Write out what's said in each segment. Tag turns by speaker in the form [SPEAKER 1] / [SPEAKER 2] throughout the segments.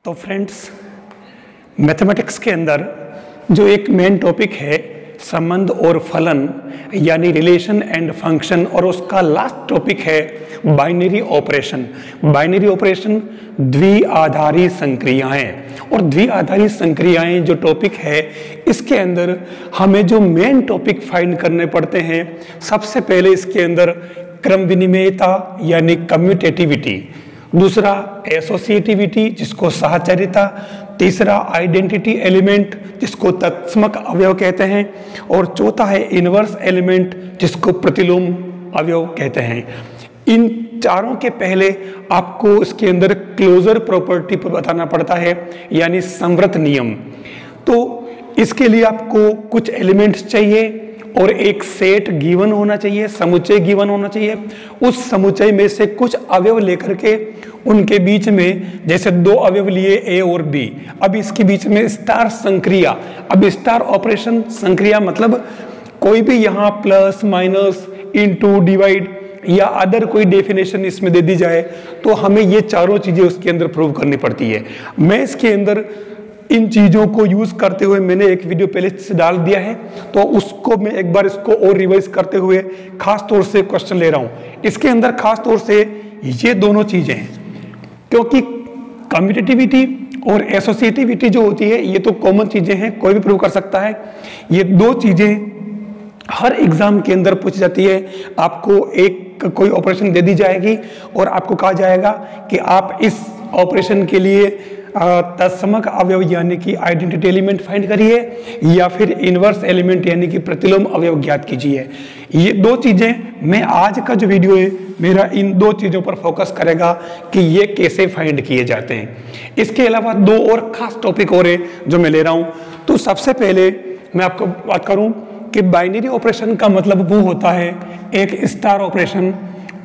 [SPEAKER 1] तो friends, mathematics के अंदर जो एक मेन टॉपिक है संबंध और फलन यानी रिलेशन एंड फंक्शन, और उसका लास्ट टॉपिक है बाइनरी ऑपरेशन। बाइनरी ऑपरेशन द्विआधारी संक्रियाएं, और द्विआधारी संक्रियाएं जो टॉपिक है इसके अंदर हमें जो मेन टॉपिक फाइंड करने पड़ते हैं, सबसे पहले इसके अंदर क्रम विनिमेयता यानी कम्यूटेटिविटी, दूसरा एसोसिएटिविटी जिसको साहचर्यता, तीसरा आइडेंटिटी एलिमेंट जिसको तत्समक अवयव कहते हैं, और चौथा है इनवर्स एलिमेंट जिसको प्रतिलोम अवयव कहते हैं। इन चारों के पहले आपको इसके अंदर क्लोजर प्रॉपर्टी पर बताना पड़ता है यानी संवृत नियम। तो इसके लिए आपको कुछ एलिमेंट्स चाहिए और एक सेट गिवन होना चाहिए, समुच्चय गिवन होना चाहिए। उस समुच्चय में से कुछ अवयव लेकर के उनके बीच में, जैसे दो अवयव लिए ए और बी, अब इसके बीच में स्टार संक्रिया। अब स्टार ऑपरेशन संक्रिया मतलब कोई भी यहाँ प्लस माइनस इनटू डिवाइड या अदर कोई डेफिनेशन इसमें दे दी जाए तो हमें ये चारों चीजें उसके अंदर प्रूव करनी पड़ती है। मैं इसके अंदर इन चीजों को यूज करते हुए मैंने एक वीडियो पहले से डाल दिया है, तो उसको मैं एक बार इसको और रिवाइज करते हुए खास तौर से क्वेश्चन ले रहा हूं। इसके अंदर खास तौर से ये दोनों चीजें हैं, क्योंकि कम्यूटेटिविटी और एसोसिएटिविटी जो होती है ये तो कॉमन चीजें हैं, कोई भी प्रूव कर सकता है। ये दो चीजें हर एग्जाम के अंदर पूछी जाती है। आपको एक कोई ऑपरेशन दे दी जाएगी और आपको कहा जाएगा कि आप इस ऑपरेशन के लिए तत्समक अवयव यानी कि आइडेंटिटी एलिमेंट फाइंड करिए या फिर इनवर्स एलिमेंट यानी कि प्रतिलोम अवयव ज्ञात कीजिए। ये दो चीजें, मैं आज का जो वीडियो है मेरा इन दो चीजों पर फोकस करेगा कि ये कैसे फाइंड किए जाते हैं। इसके अलावा दो और खास टॉपिक और है जो मैं ले रहा हूं। तो सबसे पहले मैं आपको बात करूं कि बाइनरी ऑपरेशन का मतलब वो होता है एक स्टार ऑपरेशन,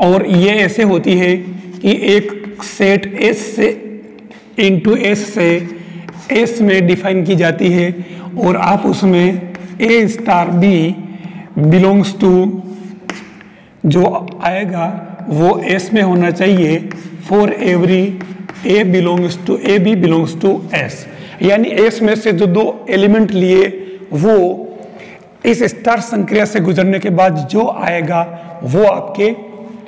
[SPEAKER 1] और ये ऐसे होती है कि एक सेट एस से इंटू एस से एस में डिफाइन की जाती है, और आप उसमें A star B belongs to जो आएगा वो एस में होना चाहिए for every A belongs to A B belongs to S. यानी एस में से जो दो एलिमेंट लिए वो इस स्टार संक्रिया से गुजरने के बाद जो आएगा वो आपके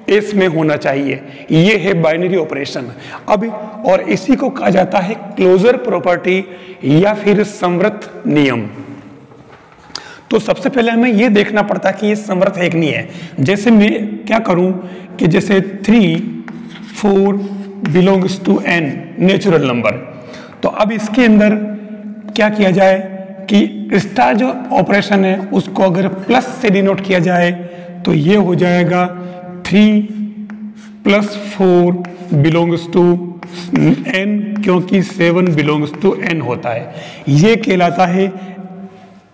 [SPEAKER 1] एस में होना चाहिए। ये है बाइनरी ऑपरेशन। अब और इसी को कहा जाता है क्लोजर प्रॉपर्टी या फिर संवृत नियम। तो सबसे पहले हमें यह देखना पड़ता है कि ये संवृत है कि नहीं है। जैसे मैं क्या करूं कि जैसे 3, 4 belongs to N natural number, तो अब इसके अंदर क्या किया जाए कि स्टार जो ऑपरेशन है उसको अगर प्लस से डिनोट किया जाए तो ये हो जाएगा 3 + 4 बिलोंग्स टू n, क्योंकि 7 बिलोंग्स टू n होता है। ये कहलाता है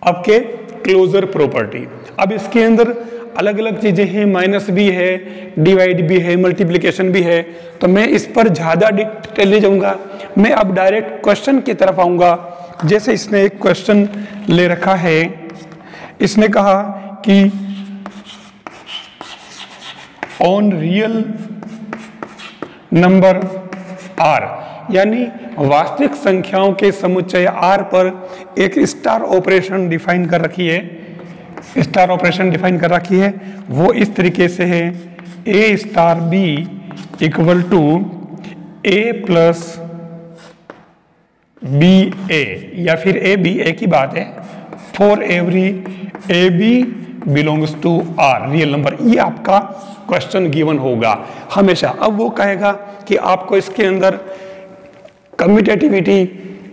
[SPEAKER 1] आपके क्लोजर प्रॉपर्टी। अब इसके अंदर अलग अलग चीजें हैं, माइनस भी है, डिवाइड भी है, मल्टीप्लिकेशन भी है, तो मैं इस पर ज्यादा डिटेल नहीं जाऊंगा। मैं अब डायरेक्ट क्वेश्चन की तरफ आऊंगा। जैसे इसने एक क्वेश्चन ले रखा है, इसने कहा कि ऑन रियल नंबर R, यानी वास्तविक संख्याओं के समुच्चय R पर एक स्टार ऑपरेशन डिफाइन कर रखी है। स्टार ऑपरेशन डिफाइन कर रखी है वो इस तरीके से है A star B equal to A plus B A, या फिर ए बी, एक ही बात है, for every A B belongs to R real number. ये आपका क्वेश्चन गिवन होगा हमेशा। अब वो कहेगा कि आपको इसके अंदर कम्यूटेटिविटी,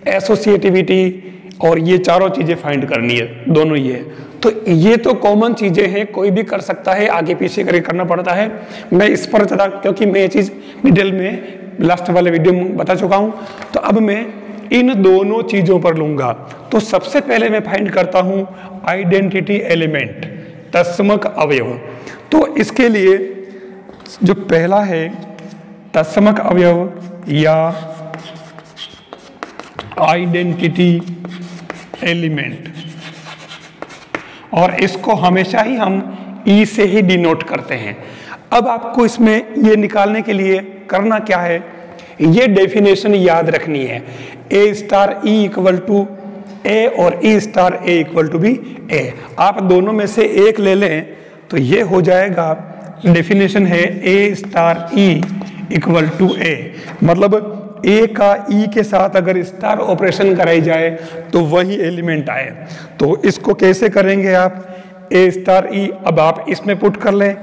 [SPEAKER 1] एसोसिएटिविटी और ये चारों चीजें फाइंड करनी है, दोनों ये। तो ये तो कॉमन चीजें हैं, कोई भी कर सकता है, आगे पीछे करके करना पड़ता है। मैं इस पर ज़्यादा, क्योंकि मैं ये चीज डिटेल में लास्ट वाले वीडियो में बता चुका हूं, तो अब मैं इन दोनों चीजों पर लूंगा। तो सबसे पहले मैं फाइंड करता हूं आइडेंटिटी एलिमेंट, तत्समक अवयव। तो इसके लिए जो पहला है तत्समक अवयव या आइडेंटिटी एलिमेंट, और इसको हमेशा ही हम ई से ही डिनोट करते हैं। अब आपको इसमें ये निकालने के लिए करना क्या है, ये डेफिनेशन याद रखनी है, A star E equal to A और ई स्टार ए इक्वल टू भी ए। आप दोनों में से एक ले लें तो ये हो जाएगा, डेफिनेशन है A star E equal to A, मतलब ए का ई के साथ अगर स्टार ऑपरेशन कराई जाए तो वही एलिमेंट आए। तो इसको कैसे करेंगे आप, ए स्टार ई, अब आप इसमें पुट कर लें,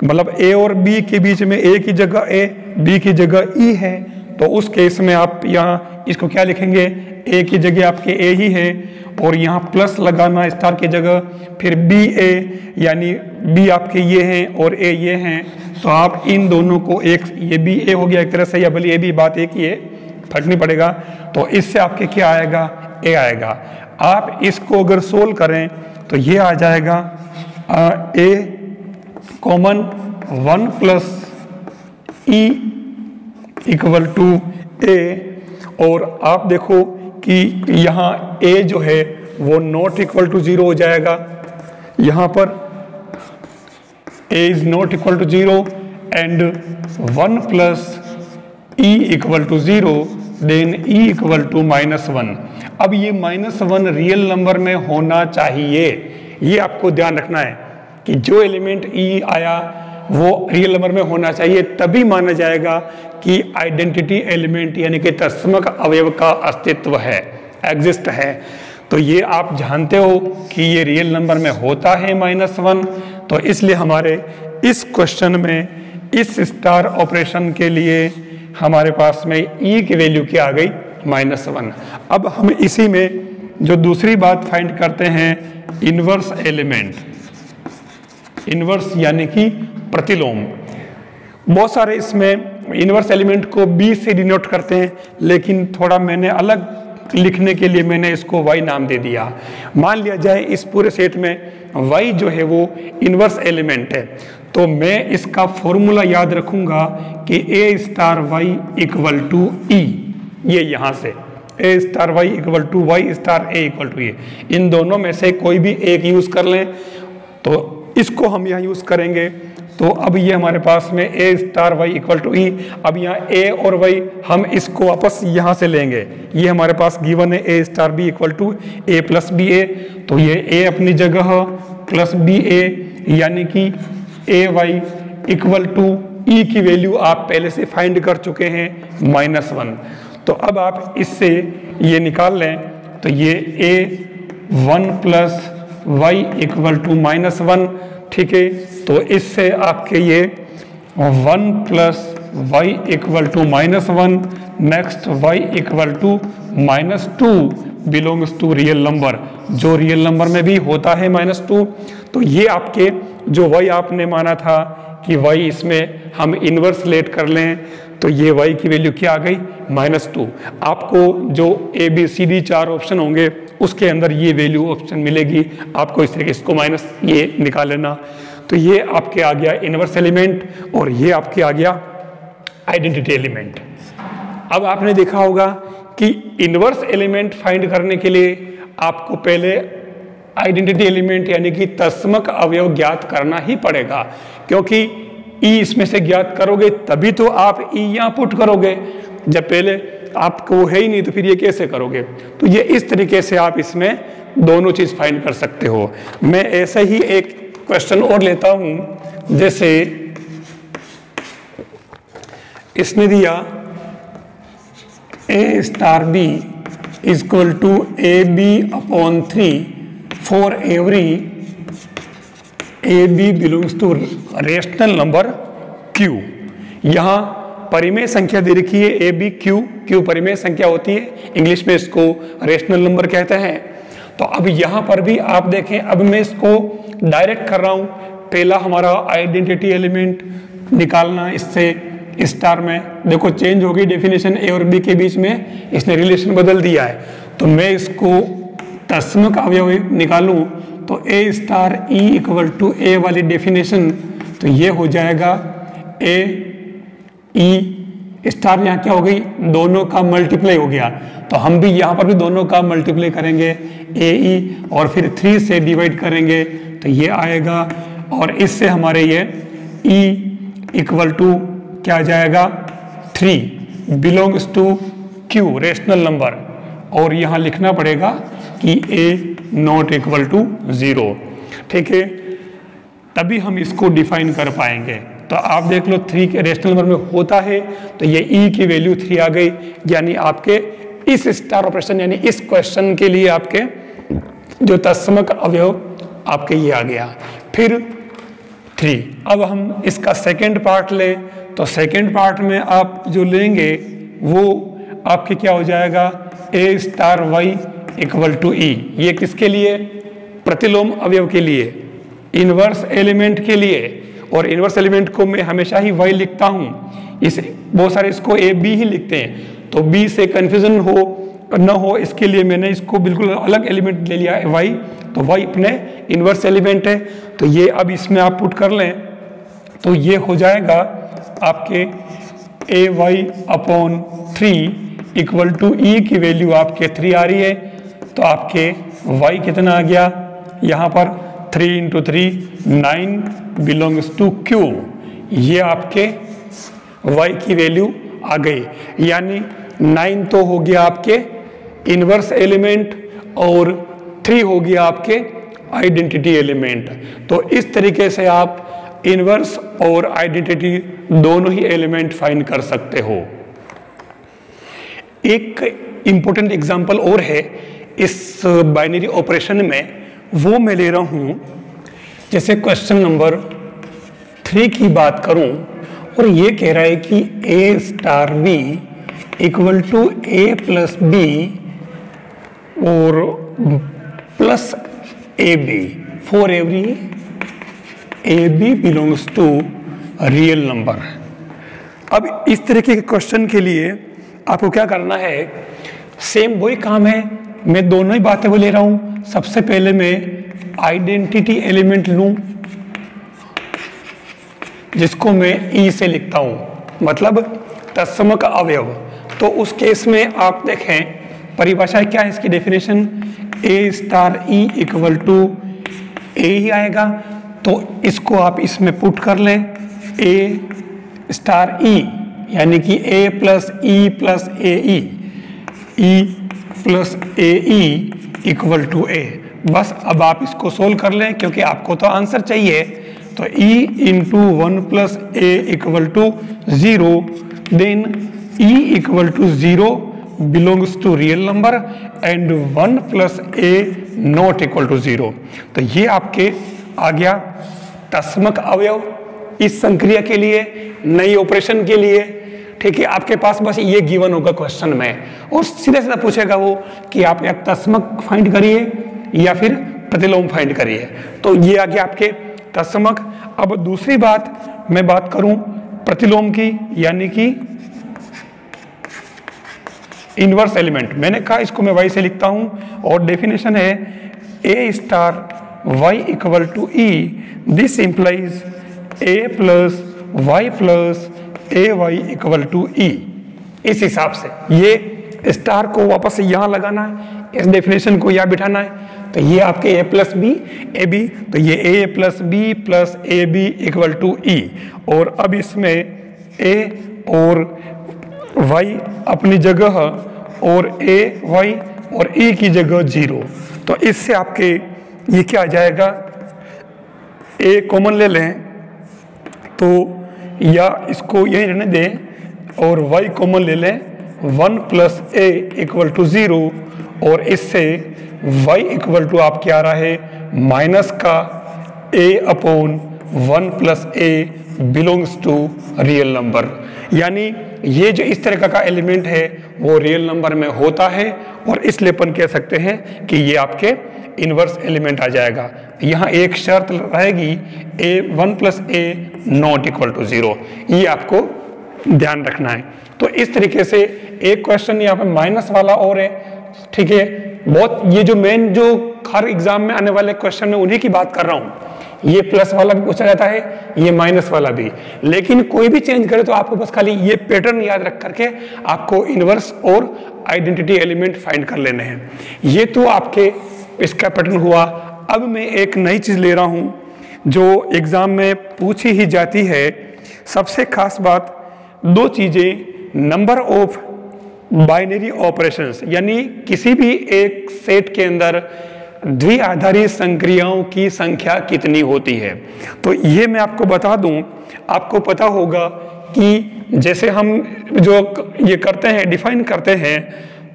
[SPEAKER 1] मतलब ए और बी के बीच में ए की जगह ए, बी की जगह ई है, तो उस केस में आप यहाँ इसको क्या लिखेंगे, ए की जगह आपके ए ही है और यहाँ प्लस लगाना स्टार की जगह, फिर बी ए, यानी बी आपके ये हैं और ए ये हैं, तो आप इन दोनों को एक, ये भी ए हो गया एक तरह से, या भले ये भी बात एक ही है, फर्क नहीं पड़ेगा। तो इससे आपके क्या आएगा, ए आएगा। आप इसको अगर सोल्व करें तो ये आ जाएगा A common 1 plus E equal to A, और आप देखो कि यहाँ ए जो है वो नॉट इक्वल टू 0 हो जाएगा, यहाँ पर a is not equal to 0 and 1 plus e equal to 0, then e equal to -1। अब ये -1 रियल नंबर में होना चाहिए, ये आपको ध्यान रखना है कि जो एलिमेंट e आया वो रियल नंबर में होना चाहिए, तभी माना जाएगा कि आइडेंटिटी एलिमेंट यानी कि तत्समक अवयव का अस्तित्व है, एग्जिस्ट है। तो ये आप जानते हो कि ये रियल नंबर में होता है -1, तो इसलिए हमारे इस क्वेश्चन में इस स्टार ऑपरेशन के लिए हमारे पास में ई की वैल्यू क्या आ गई, -1। अब हम इसी में जो दूसरी बात फाइंड करते हैं, इनवर्स एलिमेंट, इनवर्स यानी कि प्रतिलोम। बहुत सारे इसमें इनवर्स एलिमेंट को बी से डिनोट करते हैं, लेकिन थोड़ा मैंने अलग लिखने के लिए मैंने इसको y नाम दे दिया। मान लिया जाए इस पूरे सेट में y जो है वो इनवर्स एलिमेंट है, तो मैं इसका फॉर्मूला याद रखूंगा कि a star y equal to E, ये यहाँ से a star y equal to y star a equal to A, इन दोनों में से कोई भी एक यूज कर लें, तो इसको हम यहाँ यूज करेंगे। तो अब ये हमारे पास में a star y equal to E, अब यहाँ a और y हम इसको वापस यहाँ से लेंगे, ये हमारे पास गिवन है a star b equal to a plus B A, तो ये a अपनी जगह प्लस बी ए, यानी कि a y इक्वल टू ई की वैल्यू आप पहले से फाइंड कर चुके हैं -1। तो अब आप इससे ये निकाल लें, तो ये a 1 plus y equal to -1, ठीक है। तो इससे आपके ये 1 plus y equal to -1, next y equal to -2 belongs to real number, जो रियल नंबर में भी होता है -2। तो ये आपके जो y आपने माना था कि y इसमें हम इन्वर्स लेट कर लें, तो ये y की वैल्यू क्या आ गई, -2। आपको जो A B C D 4 option होंगे उसके अंदर ये वैल्यू ऑप्शन मिलेगी, आपको इस तरीके इसको माइनस ये निकाल लेना। तो ये आपके आ गया इनवर्स एलिमेंट और ये आपके आ गया आइडेंटिटी एलिमेंट। अब आपने देखा होगा कि इनवर्स एलिमेंट फाइंड करने के लिए आपको पहले आइडेंटिटी एलिमेंट यानी कि तत्समक अवयव ज्ञात करना ही पड़ेगा, क्योंकि ई इसमें से ज्ञात करोगे तभी तो आप ई यहाँ पुट करोगे, जब पहले आपको वो है ही नहीं तो फिर ये कैसे करोगे। तो ये इस तरीके से आप इसमें दोनों चीज फाइंड कर सकते हो। मैं ऐसे ही एक क्वेश्चन और लेता हूं, जैसे इसने दिया a star b equal to A B upon 3 for every A B belongs to rational number q। यहाँ परिमेय संख्या दे रखी है ए बी क्यू, क्यू परिमेय संख्या होती है, इंग्लिश में इसको रेशनल नंबर कहते हैं। तो अब यहाँ पर भी आप देखें, अब मैं इसको डायरेक्ट कर रहा हूँ, पहला हमारा आइडेंटिटी एलिमेंट निकालना, इससे स्टार में देखो चेंज हो गई डेफिनेशन ए और बी के बीच में, इसने रिलेशन बदल दिया है। तो मैं इसको तत्समक अवयव निकालूं तो ए स्टार ई इक्वल टू ए वाली डेफिनेशन, तो ये हो जाएगा ए ई स्टार, यहाँ क्या हो गई, दोनों का मल्टीप्लाई हो गया, तो हम भी यहाँ पर भी दोनों का मल्टीप्लाई करेंगे ए ई और फिर 3 से डिवाइड करेंगे तो ये आएगा, और इससे हमारे ये ई इक्वल टू क्या आ जाएगा 3, belongs to Q rational number, और यहाँ लिखना पड़ेगा कि ए नॉट इक्वल टू 0। ठीक है, तभी हम इसको डिफाइन कर पाएंगे। तो आप देख लो 3 के रेशनल नंबर में होता है, तो ये ई की वैल्यू 3 आ गई, यानी आपके इस स्टार ऑपरेशन यानी इस क्वेश्चन के लिए आपके जो तत्समक अवयव आपके ये आ गया। फिर 3, अब हम इसका सेकेंड पार्ट लें, तो सेकेंड पार्ट में आप जो लेंगे वो आपके क्या हो जाएगा, ए star Y equal to E. ये किसके लिए, प्रतिलोम अवयव के लिए, इनवर्स एलिमेंट के लिए। और इनवर्स एलिमेंट को मैं हमेशा ही वाई लिखता हूँ, इस बहुत सारे इसको ए बी ही लिखते हैं, तो बी से कन्फ्यूजन न हो इसके लिए मैंने इसको बिल्कुल अलग एलिमेंट ले लिया है वाई। तो वाई अपने इनवर्स एलिमेंट है, तो ये अब इसमें आप पुट कर लें तो ये हो जाएगा आपके ए वाई अपॉन 3 इक्वल टू ई की वैल्यू आपके 3 आ रही है। तो आपके y कितना आ गया यहाँ पर 3 इंटू 3 9 बिलोंग्स टू Q। ये आपके y की वैल्यू आ गई, यानी 9 तो हो गया आपके इनवर्स एलिमेंट और 3 हो गया आपके आइडेंटिटी एलिमेंट। तो इस तरीके से आप इनवर्स और आइडेंटिटी दोनों ही एलिमेंट फाइंड कर सकते हो। एक इंपॉर्टेंट एग्जांपल और है इस बाइनरी ऑपरेशन में, वो मैं ले रहा हूं, जैसे क्वेश्चन नंबर 3 की बात करूं और ये कह रहा है कि a star b equal to a plus B और plus A B for every A B belongs to real number. अब इस तरीके के क्वेश्चन के लिए आपको क्या करना है, सेम वही काम है, मैं दोनों ही बातें वो ले रहा हूं। सबसे पहले मैं आइडेंटिटी एलिमेंट लूं जिसको मैं ई से लिखता हूं, मतलब तत्समक अवयव। तो उस केस में आप देखें परिभाषा क्या है इसकी definition, A star E equal to A ही आएगा। तो इसको आप इसमें पुट कर लें, ए स्टार ई यानी कि A plus A E plus A E equal to A. बस अब आप इसको सोल्व कर लें क्योंकि आपको तो आंसर चाहिए। तो e into 1 plus A equal to 0, then e equal to 0 belongs to real number and 1 plus A not equal to 0। तो ये आपके आ गया तत्समक अवयव इस संक्रिया के लिए, नई ऑपरेशन के लिए। ठीक है, आपके पास बस ये गिवन होगा क्वेश्चन में और सीधा सीधा पूछेगा वो कि आप या तत्समक फाइंड करिए या फिर प्रतिलोम फाइंड करिए। तो ये आ गया आपके तत्समक। अब दूसरी बात मैं बात करूं प्रतिलोम की, यानी कि इनवर्स एलिमेंट। मैंने कहा इसको मैं y से लिखता हूं और डेफिनेशन है a star y equal to e, this implies a plus y plus A Y equal to E. इस हिसाब से ये स्टार को वापस यहाँ लगाना है, इस डेफिनेशन को यहाँ बिठाना है। तो ये आपके A plus B A B, तो ये A plus B plus A B equal to E. और अब इसमें ए और वाई अपनी जगह और ए वाई और ई की जगह 0। तो इससे आपके ये क्या आ जाएगा, ए कॉमन ले लें तो या इसको यही रहने दें और y कॉमन ले लें 1 प्लस ए इक्वल टू 0 और इससे y इक्वल टू आप क्या आ रहा है माइनस का a upon 1 plus A belongs to real number. यानी ये जो इस तरह का एलिमेंट है वो रियल नंबर में होता है और इसलिए अपन कह सकते हैं कि ये आपके इनवर्स एलिमेंट आ जाएगा। यहाँ एक शर्त रहेगी a 1 plus A not equal to 0, ये आपको ध्यान रखना है। तो इस तरीके से एक क्वेश्चन यहाँ पे माइनस वाला और है। ठीक है, बहुत ये जो मेन जो हर एग्जाम में आने वाले क्वेश्चन में उन्हीं की बात कर रहा हूँ। ये प्लस वाला भी पूछा जाता है, ये माइनस वाला भी, लेकिन कोई भी चेंज करे तो आपको बस खाली ये पैटर्न याद रख करके आपको इनवर्स और आइडेंटिटी एलिमेंट फाइंड कर लेने हैं। ये तो आपके इसका पैटर्न हुआ। अब मैं एक नई चीज ले रहा हूं जो एग्जाम में पूछी ही जाती है। सबसे खास बात, दो चीजें नंबर ऑफ बाइनरी ऑपरेशंस, यानी किसी भी एक सेट के अंदर द्विआधारी संक्रियाओं की संख्या कितनी होती है। तो ये मैं आपको बता दूं, आपको पता होगा कि जैसे हम जो ये करते हैं, डिफाइन करते हैं,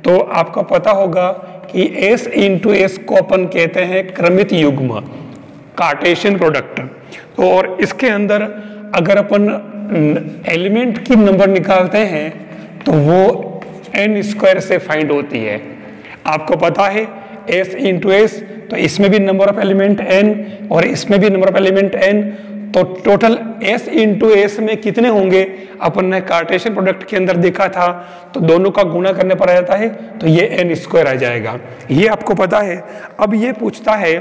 [SPEAKER 1] तो आपको पता होगा कि S इंटू एस को अपन कहते हैं क्रमित युग्म, कार्टेशियन प्रोडक्ट। तो और इसके अंदर अगर अपन एलिमेंट की नंबर निकालते हैं तो वो n स्क्वायर से फाइंड होती है। आपको पता है S इंटू एस, तो इसमें भी नंबर ऑफ एलिमेंट n और इसमें भी नंबर ऑफ एलिमेंट n, तो टोटल S इंटू एस में कितने होंगे अपन ने कार्टेशियन प्रोडक्ट के अंदर देखा था, तो दोनों का गुणा करने पर आ जाता है, तो ये n स्क्वायर आ जाएगा। ये आपको पता है। अब ये पूछता है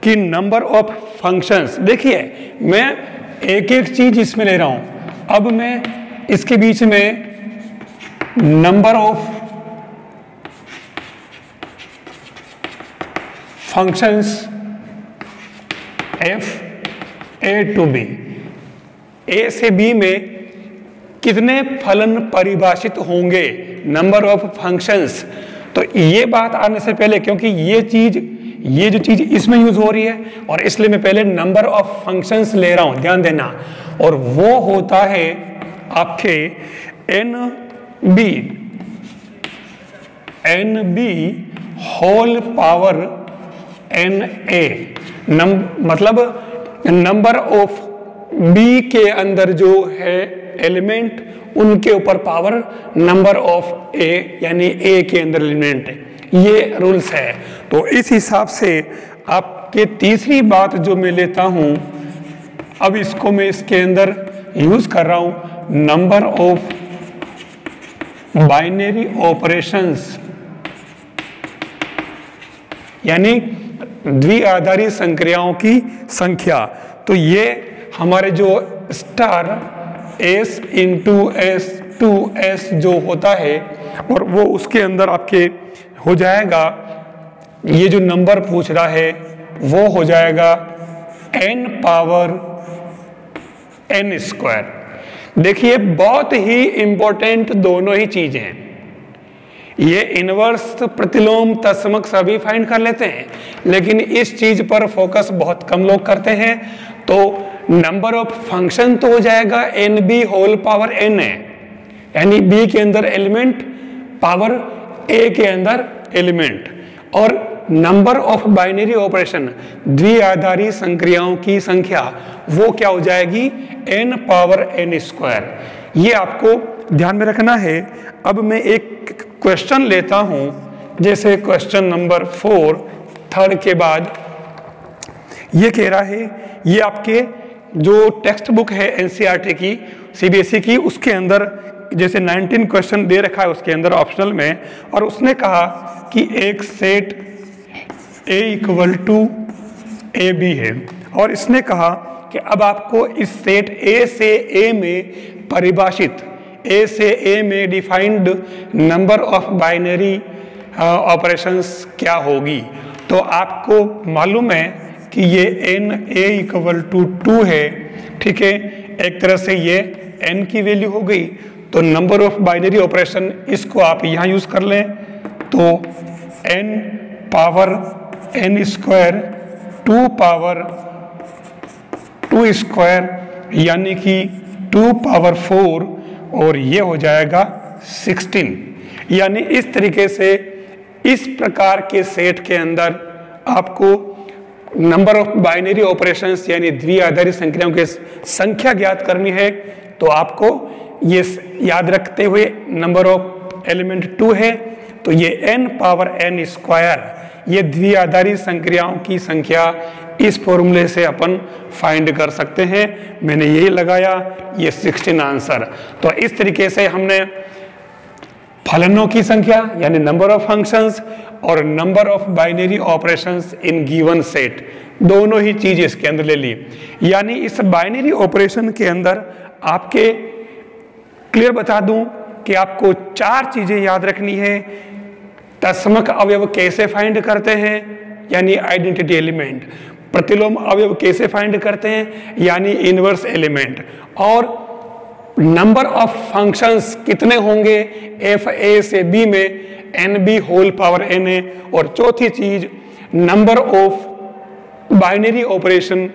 [SPEAKER 1] कि नंबर ऑफ फंक्शंस, देखिए मैं एक एक चीज इसमें ले रहा हूं। अब मैं इसके बीच में number of functions f a to b, a से b में कितने फलन परिभाषित होंगे, नंबर ऑफ फंक्शंस। तो ये बात आने से पहले, क्योंकि ये जो चीज इसमें यूज हो रही है, और इसलिए मैं पहले नंबर ऑफ फंक्शंस ले रहा हूं, ध्यान देना। और वो होता है आपके nb होल पावर na, मतलब नंबर ऑफ b के अंदर जो है एलिमेंट, उनके ऊपर पावर नंबर ऑफ a, यानी a के अंदर एलिमेंट है। ये रूल्स है। तो इस हिसाब से आपके तीसरी बात जो मैं लेता हूं, अब इसको मैं इसके अंदर यूज कर रहा हूं, नंबर ऑफ बाइनरी ऑपरेशंस, यानी द्विआधारी संक्रियाओं की संख्या। तो ये हमारे जो star S into S to S जो होता है, और वो उसके अंदर आपके हो जाएगा, ये जो नंबर पूछ रहा है वो हो जाएगा n पावर n स्क्वायर। देखिए बहुत ही इंपॉर्टेंट दोनों ही चीजें हैं। ये इनवर्स, प्रतिलोम, तत्समक सभी फाइंड कर लेते हैं, लेकिन इस चीज पर फोकस बहुत कम लोग करते हैं। तो नंबर ऑफ फंक्शन तो हो जाएगा nb होल पावर n है, यानी b के अंदर एलिमेंट पावर a के अंदर एलिमेंट, और नंबर ऑफ बाइनरी ऑपरेशन, द्विआधारी संक्रियाओं की संख्या, वो क्या हो जाएगी n पावर n स्क्वायर। ये आपको ध्यान में रखना है। अब मैं एक क्वेश्चन लेता हूं, जैसे क्वेश्चन नंबर 4 थर्ड के बाद ये कह रहा है, ये आपके जो टेक्स्ट बुक है एनसीईआरटी की, सीबीएसई की, उसके अंदर जैसे 19 क्वेश्चन दे रखा है उसके अंदर ऑप्शनल में, और उसने कहा कि एक set A equal to A B है, और इसने कहा कि अब आपको इस सेट A से A में परिभाषित, A से A में defined number of binary operations क्या होगी। तो आपको मालूम है कि ये n a इक्वल टू 2 है, ठीक है। एक तरह से ये n की वैल्यू हो गई, तो नंबर ऑफ बाइनरी ऑपरेशन इसको आप यहाँ यूज कर लें, तो n power n square 2 power 2 square, यानी कि 2 पावर 4, और ये हो जाएगा 16। यानी इस तरीके से इस प्रकार के सेट के अंदर आपको नंबर ऑफ बाइनरी ऑपरेशंस यानी द्विआधारी संख्याओं की संख्या ज्ञात करनी है। तो आपको ये याद रखते हुए नंबर ऑफ एलिमेंट 2 है, तो ये n पावर n स्क्वायर, ये द्विआधारी संक्रियाओं की संख्या इस फॉर्मूले से अपन फाइंड कर सकते हैं। मैंने यही लगाया, ये 16 आंसर। तो इस तरीके से हमने फलनों की संख्या यानी नंबर ऑफ फंक्शंस और number of binary operations in given set, दोनों ही चीज इसके अंदर ले ली। यानी इस बाइनरी ऑपरेशन के अंदर आपके क्लियर बता दूं कि आपको 4 चीजें याद रखनी है। तत्समक अवयव कैसे फाइंड करते हैं, यानी आइडेंटिटी एलिमेंट। प्रतिलोम अवयव कैसे फाइंड करते हैं, यानी इनवर्स एलिमेंट। और नंबर ऑफ फंक्शंस कितने होंगे एफ ए से बी में, N B whole power N A. और चौथी चीज, number of binary operation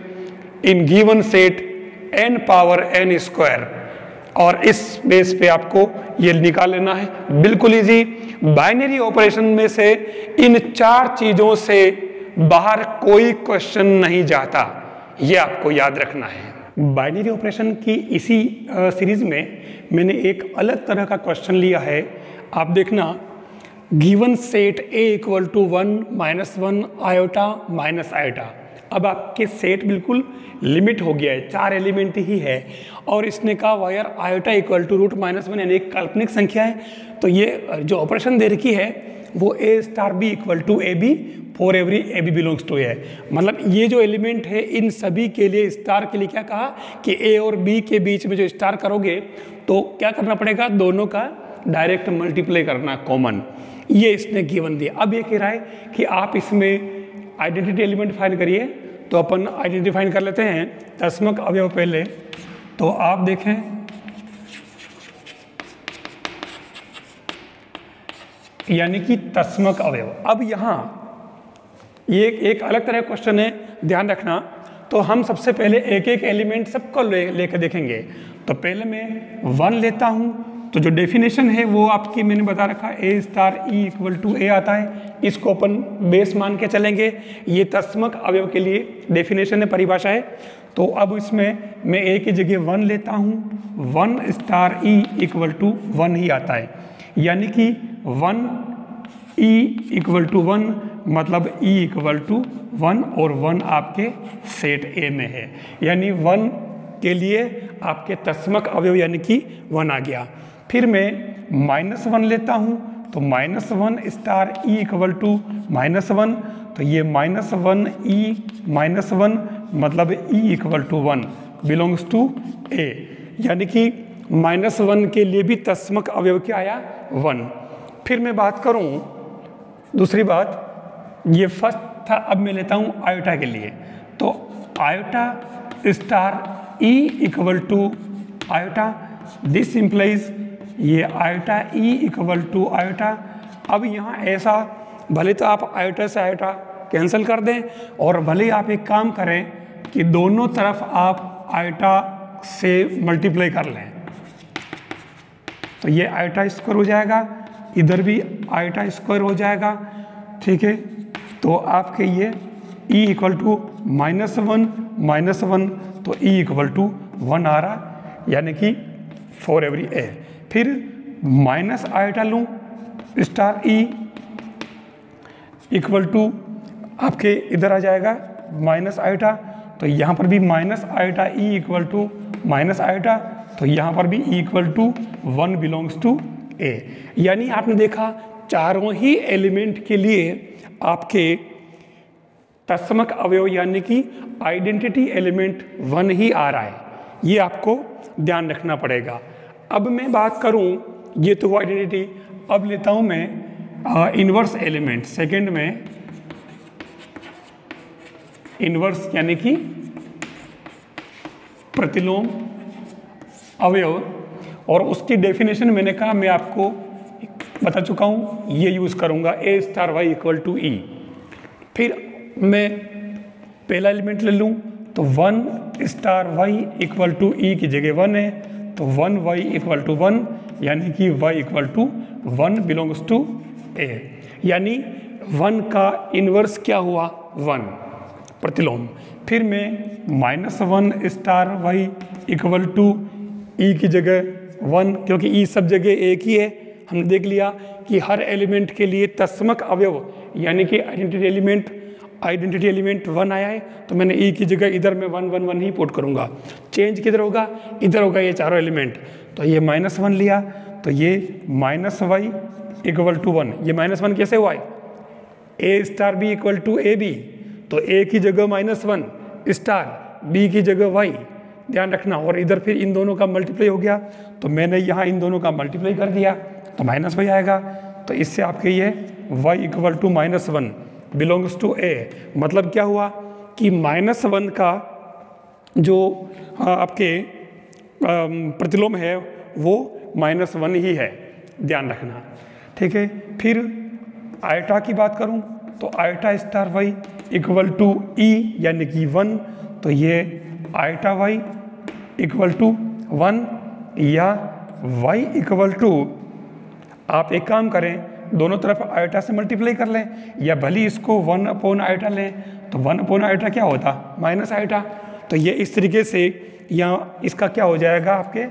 [SPEAKER 1] in given set N power N square. और इस बेस पे आपको ये निकाल लेना है, बिल्कुल इजी। बाइनरी ऑपरेशन में से इन 4 चीजों से बाहर कोई क्वेश्चन नहीं जाता, ये आपको याद रखना है। बाइनरी ऑपरेशन की इसी सीरीज में मैंने एक अलग तरह का क्वेश्चन लिया है। आप देखना, given set A equal to 1 -1 iota minus iota. अब आपके सेट बिल्कुल लिमिट हो गया है, 4 एलिमेंट ही है, और इसने कहा वायर आयोटा इक्वल टू √-1 यानी एक काल्पनिक संख्या है। तो ये जो ऑपरेशन दे रखी है वो A star B equal to A B for every A B belongs to A. मतलब ये जो एलिमेंट है इन सभी के लिए, स्टार के लिए क्या कहा कि ए और बी के बीच में जो स्टार करोगे तो क्या करना पड़ेगा, दोनों का डायरेक्ट मल्टीप्लाई करना कॉमन। ये इसने गिवन दिया। अब ये कह रहा है कि आप इसमें आइडेंटिटी एलिमेंट फाइंड करिए। तो अपन आइडेंटिटी फाइंड कर लेते हैं तस्मक अवयव पहले। तो आप देखें, यानी कि तस्मक अवयव। अब यहाँ ये एक अलग तरह का क्वेश्चन है, ध्यान रखना। तो हम सबसे पहले एक एक एलिमेंट सबको लेकर देखेंगे। तो पहले मैं 1 लेता हूँ। तो जो डेफिनेशन है वो आपकी मैंने बता रखा, ए स्टार ई इक्वल टू ए आता है। इसको अपन बेस मान के चलेंगे। ये तस्मक अवयव के लिए डेफिनेशन है, परिभाषा है। तो अब इसमें मैं ए की जगह 1 लेता हूँ। 1 स्टार ई इक्वल टू 1 ही आता है, यानी कि 1 ई इक्वल टू 1 मतलब ई इक्वल टू 1 और 1 आपके सेट ए में है, यानी 1 के लिए आपके तस्मक अवयव यानी कि 1 आ गया। फिर मैं -1 लेता हूँ। तो -1 स्टार ई इक्वल टू -1, तो ये -1 ई -1 मतलब E equal to 1 belongs to A, यानी कि -1 के लिए भी तस्मक अवयव क्या आया, 1। फिर मैं बात करूँ दूसरी बात, ये फर्स्ट था। अब मैं लेता हूँ आयोटा के लिए। तो iota star E equal to iota, this implies ये iota E equal to iota. अब यहाँ ऐसा, भले तो आप आयोटा से आयोटा कैंसिल कर दें, और भले आप एक काम करें कि दोनों तरफ आप आयोटा से मल्टीप्लाई कर लें। तो ये आयोटा स्क्वायर हो जाएगा, इधर भी आयोटा स्क्वायर हो जाएगा, ठीक है। तो आपके ये ई इक्वल टू -1 तो ई इक्वल टू 1 आ रहा, यानी कि फॉर एवरी ए। फिर माइनस आयोटा लूँ स्टार ई इक्वल टू आपके इधर आ जाएगा माइनस आयोटा। तो यहाँ पर भी minus iota E equal to minus iota, तो यहाँ पर भी E equal to 1 belongs to A. यानी आपने देखा चारों ही एलिमेंट के लिए आपके तस्मक अवयव यानी कि आइडेंटिटी एलिमेंट 1 ही आ रहा है, ये आपको ध्यान रखना पड़ेगा। अब मैं बात करूं, ये तो आइडेंटिटी। अब लेता हूं मैं इन्वर्स एलिमेंट। सेकंड में इन्वर्स यानी कि प्रतिलोम अवयव, और उसकी डेफिनेशन मैंने कहा मैं आपको बता चुका हूं, ये यूज करूंगा ए स्टार वाई इक्वल टू ई। फिर मैं पहला एलिमेंट ले लूं, तो 1 स्टार वाई इक्वल टू ई की जगह 1 है, तो 1 वाई इक्वल टू 1 यानी कि Y equal to 1 belongs to A. यानी 1 का इन्वर्स क्या हुआ, 1 प्रतिलोम। फिर मैं -1 स्टार वाई इक्वल टू ई की जगह 1, क्योंकि ई सब जगह एक ही है। हमने देख लिया कि हर एलिमेंट के लिए तस्मक अवयव यानी कि आइडेंटिटी एलिमेंट 1 आया है, तो मैंने ई की जगह इधर में 1 1 1 ही पुट करूंगा। चेंज किधर होगा, इधर होगा, ये चारों एलिमेंट। तो ये -1 लिया, तो ये -y इक्वल टू 1। ये -1 कैसे हुआ है, A star B equal to A B, तो ए की जगह -1 स्टार बी की जगह y, ध्यान रखना। और इधर फिर इन दोनों का मल्टीप्लाई हो गया, तो मैंने यहाँ इन दोनों का मल्टीप्लाई कर दिया, तो -y आएगा। तो इससे आपके ये y equal to -1 belongs to A. मतलब क्या हुआ कि -1 का जो आपके प्रतिलोम है वो -1 ही है, ध्यान रखना। ठीक है, फिर आयटा की बात करूं तो iota star Y equal to E यानी कि 1, तो ये आयटा वाई इक्वल टू 1 या वाई इक्वल टू, आप एक काम करें दोनों तरफ आयटा से मल्टीप्लाई कर लें, या भली इसको 1 अपॉन आयटा लें, तो 1 अपॉन आयटा क्या होता, माइनस आयटा। तो ये इस तरीके से यहाँ इसका क्या हो जाएगा आपके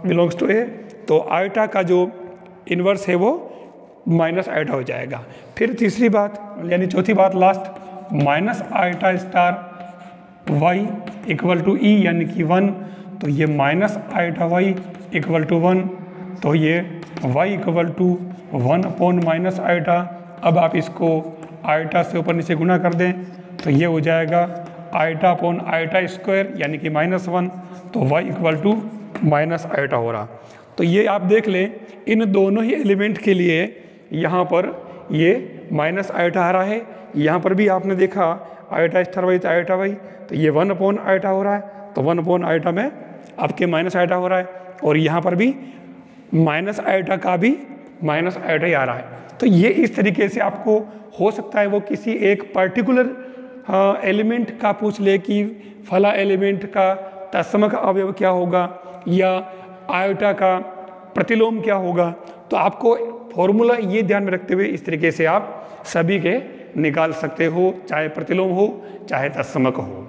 [SPEAKER 1] बिलोंग्स टू ए, तो आयटा का जो इन्वर्स है वो माइनस आयटा हो जाएगा। फिर तीसरी बात यानी चौथी बात last, minus iota star Y equal to E यानी कि 1, तो ये minus iota Y equal to 1, तो ये Y equal to 1 upon minus iota. अब आप इसको आयटा से ऊपर नीचे गुना कर दें तो ये हो जाएगा आयटा अपॉन आयटा स्क्वायर यानी कि -1, तो Y equal to minus iota हो रहा। तो ये आप देख लें इन दोनों ही एलिमेंट के लिए यहाँ पर ये माइनस आयटा आ रहा है, यहाँ पर भी आपने देखा आयटा स्टार वाई तो आयटा वाई, तो ये 1 अपॉन आयटा हो रहा है, तो 1 अपॉन आयटा में आपके माइनस आयटा हो रहा है, और यहाँ पर भी माइनस आयटा का भी माइनस आयटा ही आ रहा है। तो ये इस तरीके से आपको हो सकता है वो किसी एक पर्टिकुलर एलिमेंट का पूछ ले कि फला एलिमेंट का तत्समक अवयव क्या होगा या आयटा का प्रतिलोम क्या होगा, तो आपको फॉर्मूला ये ध्यान में रखते हुए इस तरीके से आप सभी के निकाल सकते हो, चाहे प्रतिलोम हो चाहे तत्समक हो।